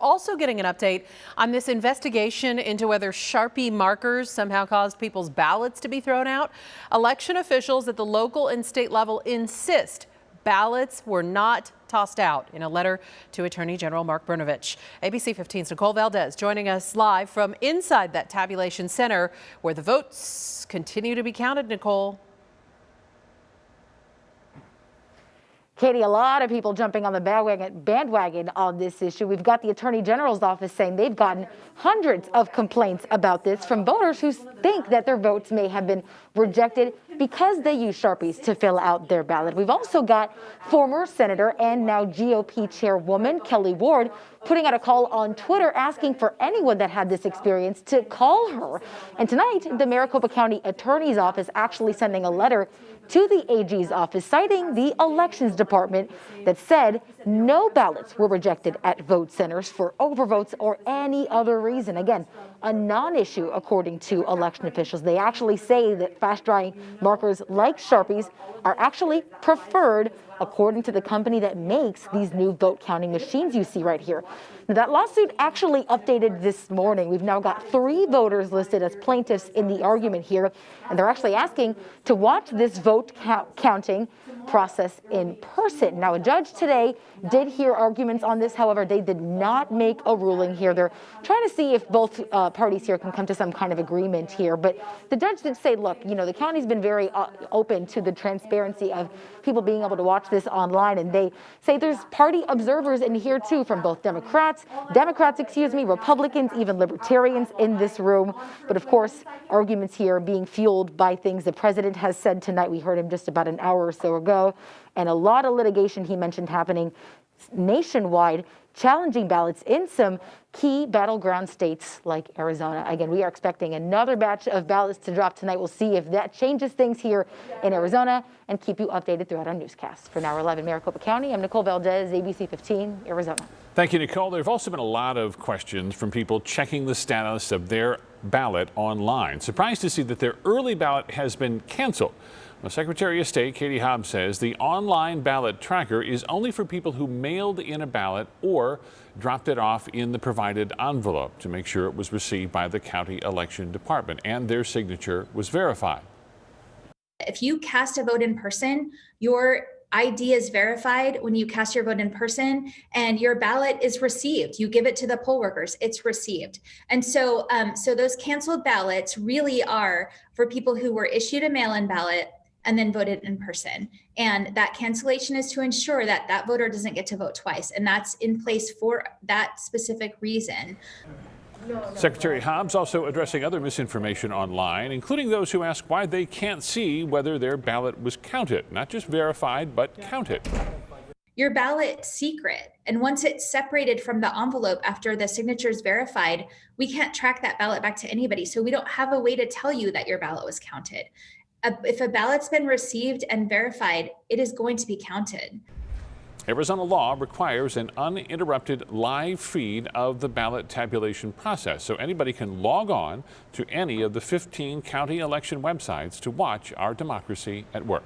also getting an update on this investigation into whether Sharpie markers somehow caused people's ballots to be thrown out. Election officials at the local and state level insist ballots were not tossed out in a letter to Attorney General Mark Brnovich. ABC 15's Nicole Valdez joining us live from inside that tabulation center where the votes continue to be counted. Nicole. Katie, a lot of people jumping on the bandwagon on this issue. We've got the Attorney General's office saying they've gotten hundreds of complaints about this from voters who think that their votes may have been rejected because they use Sharpies to fill out their ballot. We've also got former Senator and now GOP Chairwoman Kelly Ward putting out a call on Twitter asking for anyone that had this experience to call her. And tonight, the Maricopa County Attorney's Office actually sending a letter to the AG's office citing the Elections Department that said no ballots were rejected at vote centers for overvotes or any other reason. Again, a non-issue according to election officials. They actually say that fast-drying markers like Sharpies are actually preferred according to the company that makes these new vote counting machines you see right here. Now, that lawsuit actually updated this morning. We've now got 3 voters listed as plaintiffs in the argument here, and they're actually asking to watch this vote counting process in person. Now, a judge today did hear arguments on this. However, they did not make a ruling here. They're trying to see if both parties here can come to some kind of agreement here. But the judge did say, look, you know, the county's been very open to the transparency of people being able to watch this online. And they say there's party observers in here, too, from both Democrats, Republicans, even libertarians in this room. But of course, arguments here being fueled by things the president has said tonight. We heard him just about an hour or so ago. And a lot of litigation he mentioned happening nationwide, challenging ballots in some key battleground states like Arizona. Again, we are expecting another batch of ballots to drop tonight. We'll see if that changes things here in Arizona and keep you updated throughout our newscast. For Now 11 Maricopa County, I'm Nicole Valdez, ABC 15, Arizona. Thank you, Nicole. There have also been a lot of questions from people checking the status of their ballot online. Surprised to see that their early ballot has been canceled. Well, Secretary of State Katie Hobbs says the online ballot tracker is only for people who mailed in a ballot or dropped it off in the provided envelope to make sure it was received by the county election department and their signature was verified. If you cast a vote in person, your ID is verified when you cast your vote in person and your ballot is received. You give it to the poll workers, it's received. And so, those canceled ballots really are for people who were issued a mail-in ballot and then voted in person. And that cancellation is to ensure that that voter doesn't get to vote twice. And that's in place for that specific reason. Secretary Hobbs also addressing other misinformation online, including those who ask why they can't see whether their ballot was counted, not just verified, but counted. Your ballot's secret. And once it's separated from the envelope after the signature is verified, we can't track that ballot back to anybody. So we don't have a way to tell you that your ballot was counted. If a ballot's been received and verified, it is going to be counted. Arizona law requires an uninterrupted live feed of the ballot tabulation process, so anybody can log on to any of the 15 county election websites to watch our democracy at work.